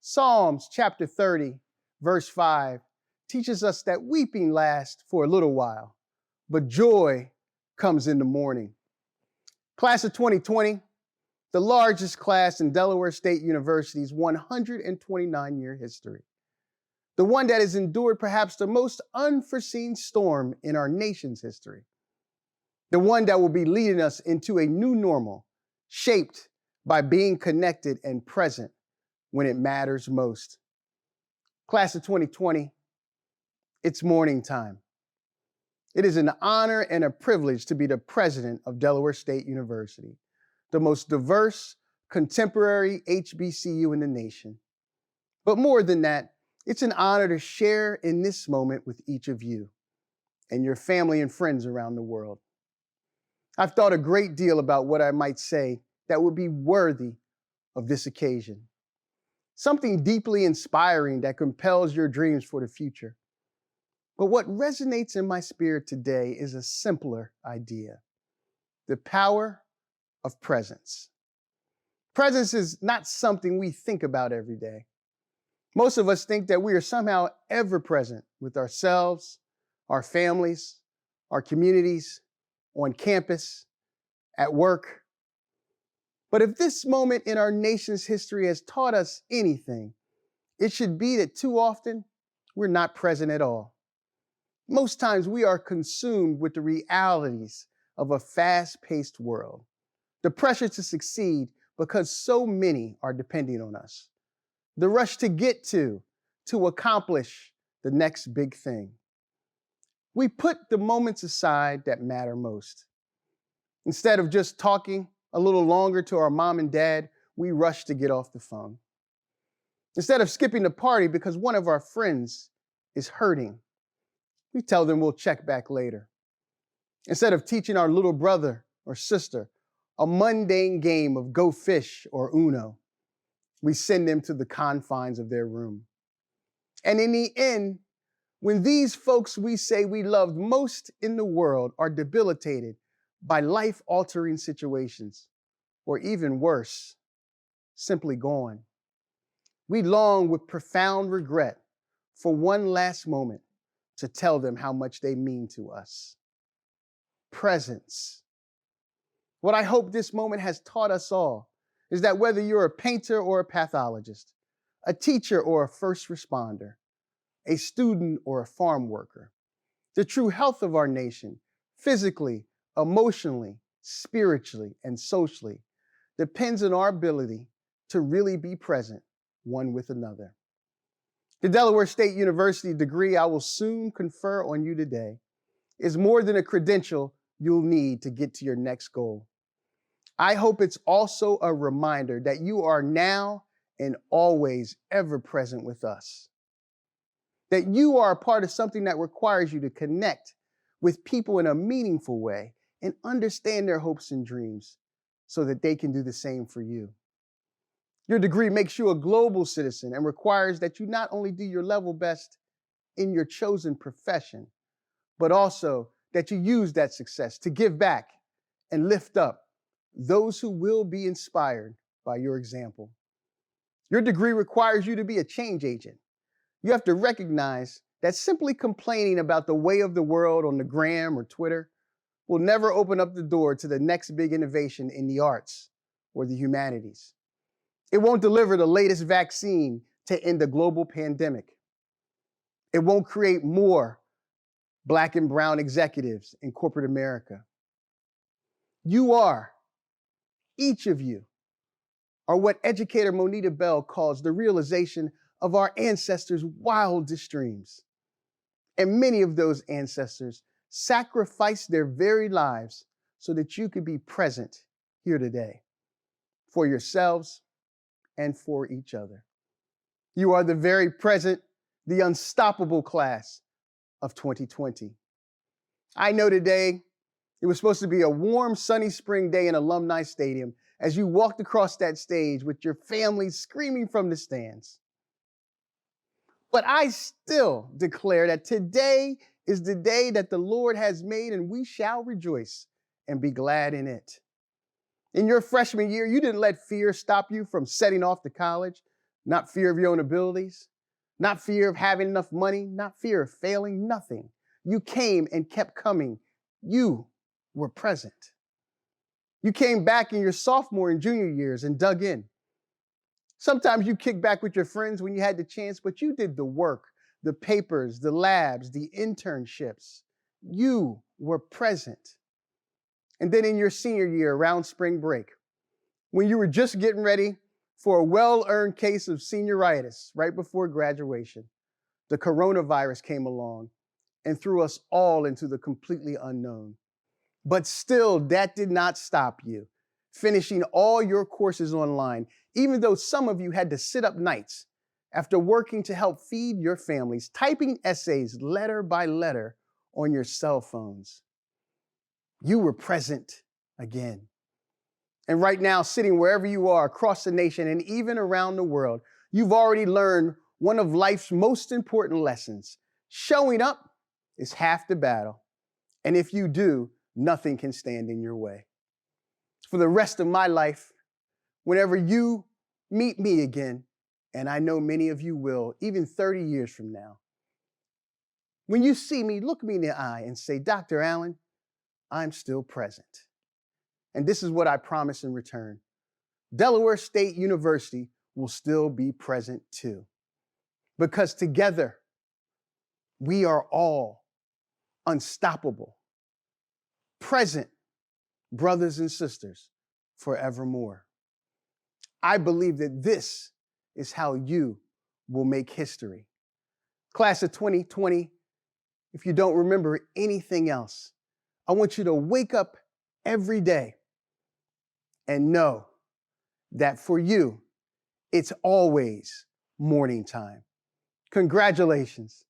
Psalms chapter 30, verse 5 teaches us that weeping lasts for a little while, but joy comes in the morning. Class of 2020, the largest class in Delaware State University's 129-year history. The one that has endured perhaps the most unforeseen storm in our nation's history. The one that will be leading us into a new normal, shaped by being connected and present when it matters most. Class of 2020, it's morning time. It is an honor and a privilege to be the president of Delaware State University, the most diverse, contemporary HBCU in the nation. But more than that, it's an honor to share in this moment with each of you and your family and friends around the world. I've thought a great deal about what I might say that would be worthy of this occasion. Something deeply inspiring that compels your dreams for the future. But what resonates in my spirit today is a simpler idea: the power of presence. Presence is not something we think about every day. Most of us think that we are somehow ever present with ourselves, our families, our communities, on campus, at work. But if this moment in our nation's history has taught us anything, it should be that too often we're not present at all. Most times we are consumed with the realities of a fast-paced world, the pressure to succeed because so many are depending on us, the rush to get to accomplish the next big thing. We put the moments aside that matter most. Instead of just talking a little longer to our mom and dad, we rush to get off the phone. Instead of skipping the party because one of our friends is hurting, we tell them we'll check back later. Instead of teaching our little brother or sister a mundane game of Go Fish or Uno, we send them to the confines of their room. And in the end, when these folks we say we loved most in the world are debilitated by life-altering situations, or even worse, simply gone, we long with profound regret for one last moment to tell them how much they mean to us. Presence. What I hope this moment has taught us all is that whether you're a painter or a pathologist, a teacher or a first responder, a student or a farm worker, the true health of our nation, physically, emotionally, spiritually, and socially, depends on our ability to really be present one with another. The Delaware State University degree I will soon confer on you today is more than a credential you'll need to get to your next goal. I hope it's also a reminder that you are now and always ever present with us. That you are a part of something that requires you to connect with people in a meaningful way and understand their hopes and dreams so that they can do the same for you. Your degree makes you a global citizen and requires that you not only do your level best in your chosen profession, but also that you use that success to give back and lift up those who will be inspired by your example. Your degree requires you to be a change agent. You have to recognize that simply complaining about the way of the world on the gram or Twitter will never open up the door to the next big innovation in the arts or the humanities. It won't deliver the latest vaccine to end a global pandemic. It won't create more Black and brown executives in corporate America. You are, each of you, are what educator Monita Bell calls the realization of our ancestors' wildest dreams. And many of those ancestors sacrificed their very lives so that you could be present here today for yourselves and for each other. You are the very present, the unstoppable class of 2020. I know today it was supposed to be a warm, sunny spring day in Alumni Stadium as you walked across that stage with your family screaming from the stands. But I still declare that today is the day that the Lord has made, and we shall rejoice and be glad in it. In your freshman year, you didn't let fear stop you from setting off to college. not fear of your own abilities, not fear of having enough money, not fear of failing, nothing. You came and kept coming. You were present. You came back in your sophomore and junior years and dug in. Sometimes you kicked back with your friends when you had the chance, but you did the work, the papers, the labs, the internships. You were present. And then in your senior year, around spring break, when you were just getting ready for a well-earned case of senioritis right before graduation, the coronavirus came along and threw us all into the completely unknown. But still, that did not stop you finishing all your courses online, even though some of you had to sit up nights after working to help feed your families, typing essays letter by letter on your cell phones. You were present again. And right now, sitting wherever you are across the nation and even around the world, you've already learned one of life's most important lessons. Showing up is half the battle. And if you do, nothing can stand in your way. For the rest of my life, whenever you meet me again, and I know many of you will, even 30 years from now, when you see me, look me in the eye and say, Dr. Allen, I'm still present. And this is what I promise in return. Delaware State University will still be present too. Because together, we are all unstoppable, present brothers and sisters forevermore. I believe that this is how you will make history. Class of 2020, if you don't remember anything else, I want you to wake up every day and know that for you, it's always morning time. Congratulations.